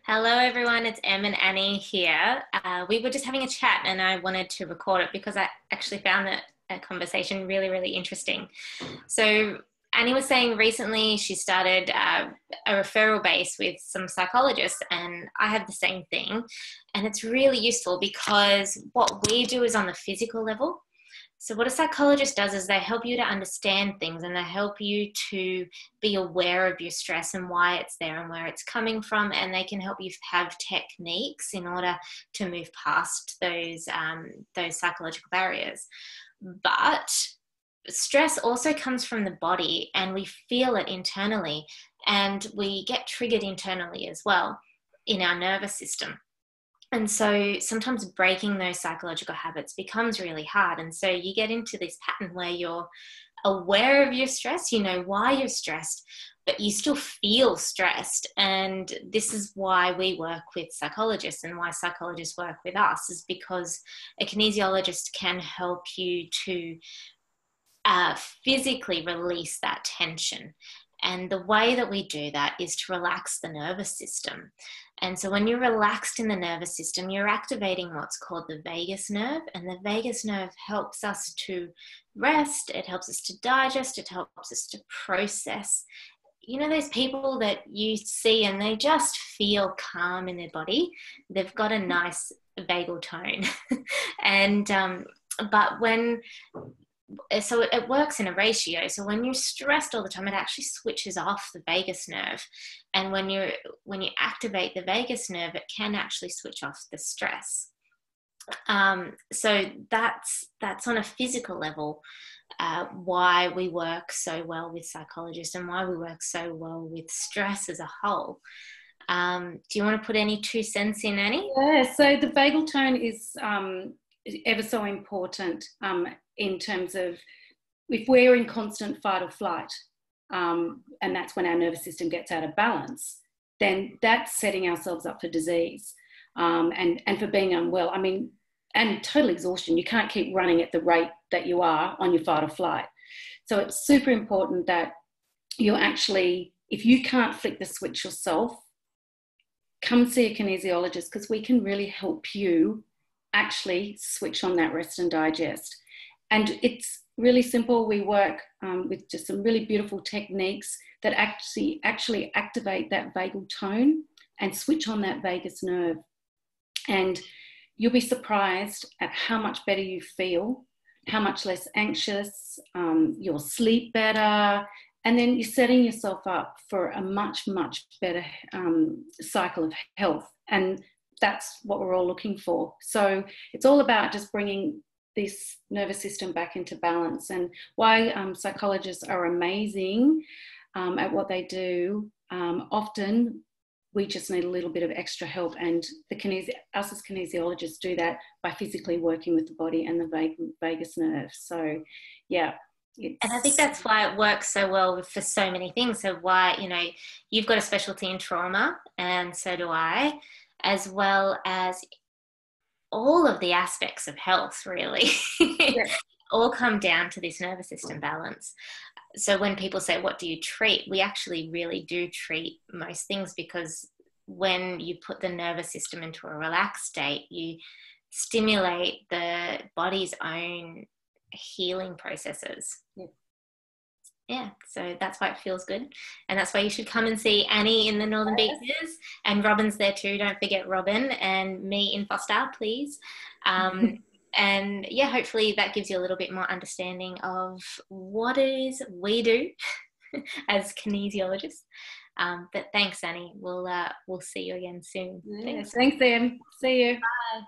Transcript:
Hello, everyone. It's Em and Annie here. We were just having a chat, and I wanted to record it because I actually found that conversation really, really interesting. So, Annie was saying recently she started a referral base with some psychologists, and I have the same thing. And it's really useful because what we do is on the physical level. So, what a psychologist does is they help you to understand things and they help you to be aware of your stress and why it's there and where it's coming from. And they can help you have techniques in order to move past those psychological barriers. But stress also comes from the body and we feel it internally and we get triggered internally as well in our nervous system. And so sometimes breaking those psychological habits becomes really hard. And so you get into this pattern where you're aware of your stress, you know why you're stressed, but you still feel stressed. And this is why we work with psychologists and why psychologists work with us, is because a kinesiologist can help you to physically release that tension. And the way that we do that is to relax the nervous system. And so when you're relaxed in the nervous system, you're activating what's called the vagus nerve. And the vagus nerve helps us to rest, it helps us to digest, it helps us to process. You know, those people that you see and they just feel calm in their body, they've got a nice vagal tone. and but when so it works in a ratio. So when you're stressed all the time, it actually switches off the vagus nerve. And when you activate the vagus nerve, it can actually switch off the stress. So that's on a physical level, why we work so well with psychologists and why we work so well with stress as a whole. Do you want to put any 2 cents in, Annie? Yeah, so the vagal tone is ever so important in terms of if we're in constant fight or flight, and that's when our nervous system gets out of balance, then that's setting ourselves up for disease and for being unwell. I mean, and total exhaustion. You can't keep running at the rate that you are on your fight or flight. So it's super important that you actually, if you can't flick the switch yourself, come see a kinesiologist because we can really help you actually switch on that rest and digest. And it's really simple. We work with just some really beautiful techniques that actually activate that vagal tone and switch on that vagus nerve. And you'll be surprised at how much better you feel, how much less anxious, you'll sleep better, and then you're setting yourself up for a much, much better cycle of health. And that's what we're all looking for. So it's all about just bringing this nervous system back into balance, and why psychologists are amazing at what they do. Often we just need a little bit of extra help, and us as kinesiologists do that by physically working with the body and the vagus nerve. So yeah. And I think that's why it works so well for so many things. So why, you've got a specialty in trauma, and so do I, as well as all of the aspects of health, really, Yeah. all come down to this nervous system balance. So when people say, what do you treat? We actually really do treat most things, because when you put the nervous system into a relaxed state, you stimulate the body's own healing processes. Yeah, so that's why it feels good, and that's why you should come and see Annie in the Northern Beaches, and Robin's there too. Don't forget Robin, and me in Foster, please. And yeah, hopefully that gives you a little bit more understanding of what it is we do as kinesiologists. But thanks, Annie. We'll see you again soon. Thanks, Em. See you. Bye.